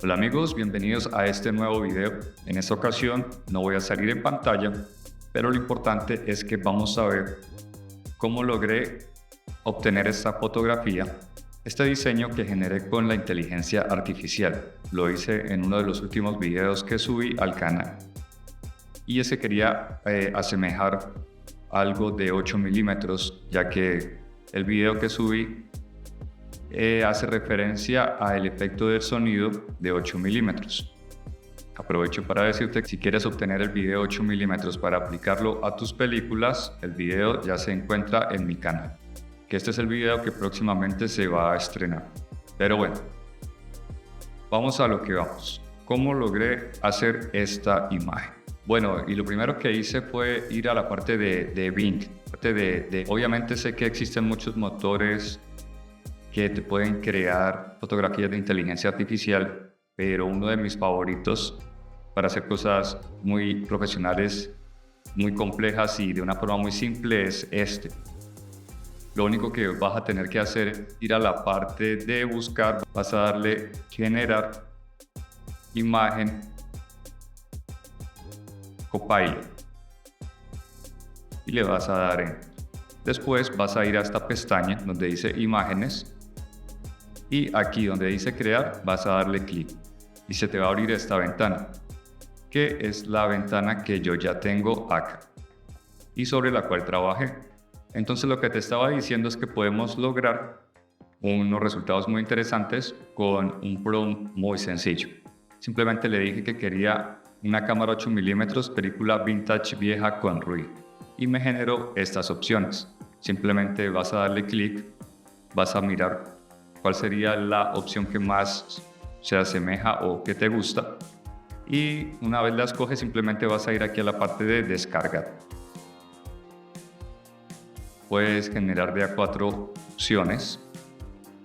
Hola amigos, bienvenidos a este nuevo video. En esta ocasión no voy a salir en pantalla, pero lo importante es que vamos a ver cómo logré obtener esta fotografía, este diseño que generé con la inteligencia artificial. Lo hice en uno de los últimos videos que subí al canal. Y ese quería asemejar algo de 8 milímetros, ya que el video que subí hace referencia al efecto del sonido de 8 milímetros. Aprovecho para decirte que si quieres obtener el video 8 milímetros para aplicarlo a tus películas, el video ya se encuentra en mi canal, que este es el video que próximamente se va a estrenar. Pero bueno, vamos a lo que vamos. ¿Cómo logré hacer esta imagen? Bueno, y lo primero que hice fue ir a la parte de Bing. Obviamente sé que existen muchos motores que te pueden crear fotografías de inteligencia artificial, pero uno de mis favoritos para hacer cosas muy profesionales, muy complejas y de una forma muy simple es este. Lo único que vas a tener que hacer es ir a la parte de buscar, vas a darle generar imagen Copilot y le vas a dar en. Después vas a ir a esta pestaña donde dice imágenes y aquí donde dice crear vas a darle clic y se te va a abrir esta ventana, que es la ventana que yo ya tengo acá y sobre la cual trabajé. Entonces lo que te estaba diciendo es que podemos lograr unos resultados muy interesantes con un prompt muy sencillo. Simplemente le dije que quería una cámara 8 milímetros, película vintage vieja con ruido, y me generó estas opciones. Simplemente vas a darle clic, vas a mirar cuál sería la opción que más se asemeja o que te gusta, y una vez la escoges simplemente vas a ir aquí a la parte de descargar. Puedes generar de a 4 opciones.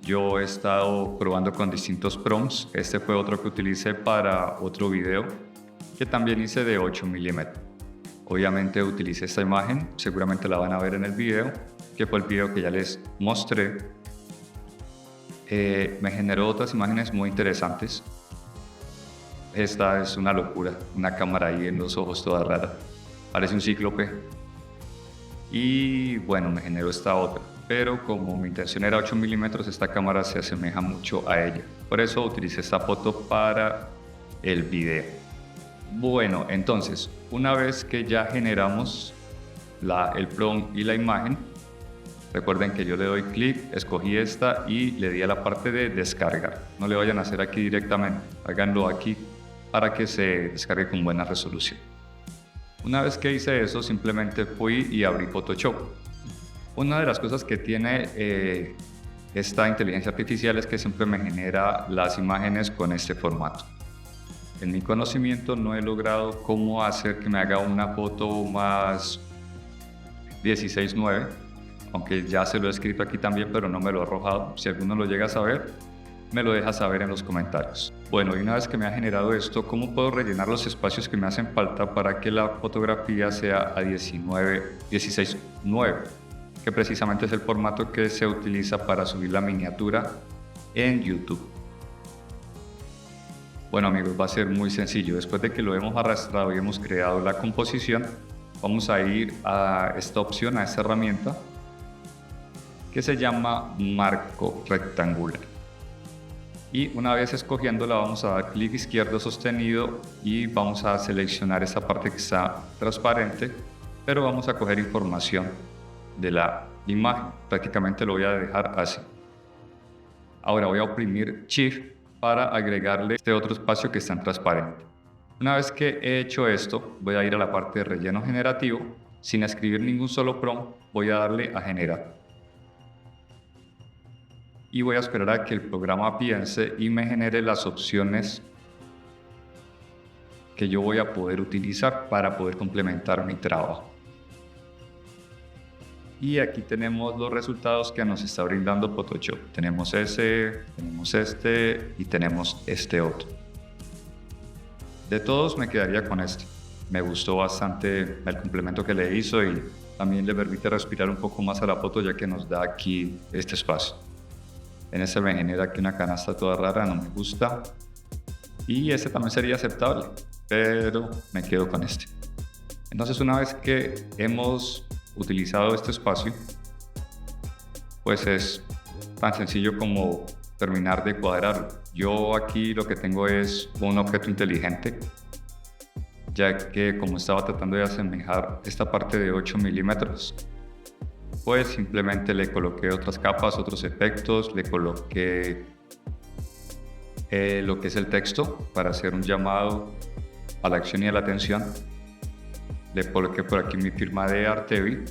Yo he estado probando con distintos prompts. Este fue otro que utilicé para otro video que también hice de 8 milímetros. Obviamente utilicé esta imagen, seguramente la van a ver en el video, que fue el video que ya les mostré. Me generó otras imágenes muy interesantes. Esta es una locura, una cámara ahí en los ojos toda rara, parece un cíclope. Y bueno, me generó esta otra, pero como mi intención era 8 milímetros, esta cámara se asemeja mucho a ella. Por eso utilicé esta foto para el video. Bueno, entonces, una vez que ya generamos el prompt y la imagen, recuerden que yo le doy clic, escogí esta y le di a la parte de descargar. No le vayan a hacer aquí directamente, háganlo aquí para que se descargue con buena resolución. Una vez que hice eso, simplemente fui y abrí Photoshop. Una de las cosas que tiene esta inteligencia artificial es que siempre me genera las imágenes con este formato. En mi conocimiento no he logrado cómo hacer que me haga una foto más 16:9, aunque ya se lo he escrito aquí también, pero no me lo ha arrojado. Si alguno lo llega a saber, me lo deja saber en los comentarios. Bueno, y una vez que me ha generado esto, ¿cómo puedo rellenar los espacios que me hacen falta para que la fotografía sea a 16:9? Que precisamente es el formato que se utiliza para subir la miniatura en YouTube. Bueno amigos, va a ser muy sencillo. Después de que lo hemos arrastrado y hemos creado la composición, vamos a ir a esta opción, a esta herramienta que se llama marco rectangular. Y una vez escogiéndola vamos a dar clic izquierdo sostenido y vamos a seleccionar esta parte que está transparente, pero vamos a coger información de la imagen. Prácticamente lo voy a dejar así. Ahora voy a oprimir Shift para agregarle este otro espacio que está en transparente. Una vez que he hecho esto, voy a ir a la parte de relleno generativo. Sin escribir ningún solo prompt, voy a darle a generar. Y voy a esperar a que el programa piense y me genere las opciones que yo voy a poder utilizar para poder complementar mi trabajo. Y aquí tenemos los resultados que nos está brindando Photoshop. Tenemos ese, tenemos este y tenemos este otro. De todos me quedaría con este. Me gustó bastante el complemento que le hizo y también le permite respirar un poco más a la foto, ya que nos da aquí este espacio. En ese me genera aquí una canasta toda rara, no me gusta. Y este también sería aceptable, pero me quedo con este. Entonces, una vez que hemos utilizado este espacio, pues es tan sencillo como terminar de cuadrarlo. Yo aquí lo que tengo es un objeto inteligente, ya que como estaba tratando de asemejar esta parte de 8 milímetros, pues simplemente le coloqué otras capas, otros efectos, le coloqué lo que es el texto para hacer un llamado a la acción y a la atención. Le coloqué por aquí mi firma de Artevi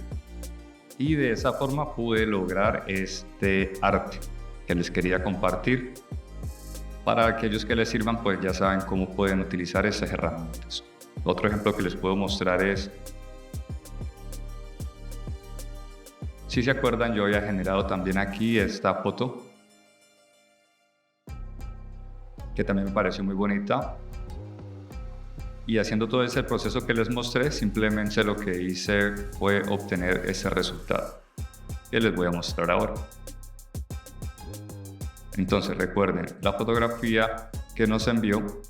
y de esa forma pude lograr este arte que les quería compartir. Para aquellos que les sirvan, pues ya saben cómo pueden utilizar esas herramientas. Otro ejemplo que les puedo mostrar es, si se acuerdan, yo había generado también aquí esta foto que también me pareció muy bonita, y haciendo todo ese proceso que les mostré, simplemente lo que hice fue obtener ese resultado que les voy a mostrar ahora. Entonces recuerden, la fotografía que nos envió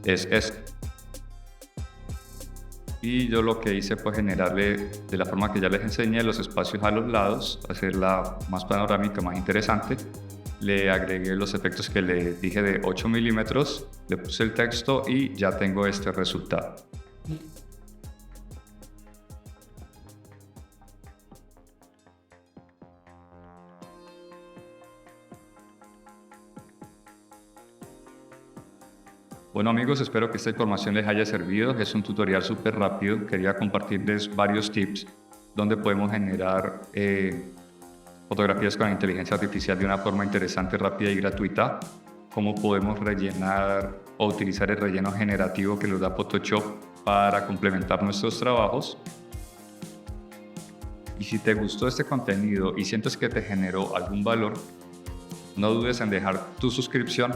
es esta, y yo lo que hice fue generarle, de la forma que ya les enseñé, los espacios a los lados, hacerla más panorámica, más interesante. Le agregué los efectos que le dije de 8 milímetros, le puse el texto y ya tengo este resultado. Bueno amigos, espero que esta información les haya servido. Es un tutorial súper rápido. Quería compartirles varios tips donde podemos generar fotografías con inteligencia artificial de una forma interesante, rápida y gratuita. Cómo podemos rellenar o utilizar el relleno generativo que nos da Photoshop para complementar nuestros trabajos. Y si te gustó este contenido y sientes que te generó algún valor, no dudes en dejar tu suscripción,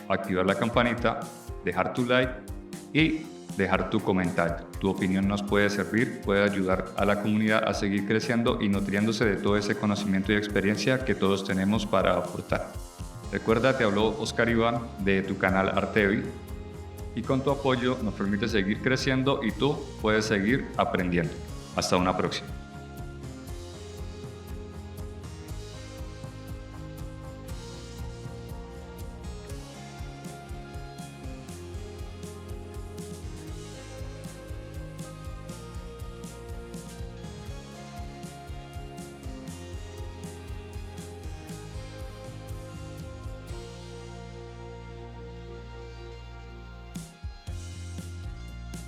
activar la campanita, dejar tu like y dejar tu comentario. Tu opinión nos puede servir, puede ayudar a la comunidad a seguir creciendo y nutriéndose de todo ese conocimiento y experiencia que todos tenemos para aportar. Recuerda, te habló Oscar Iván de tu canal Artevi, y con tu apoyo nos permite seguir creciendo y tú puedes seguir aprendiendo. Hasta una próxima.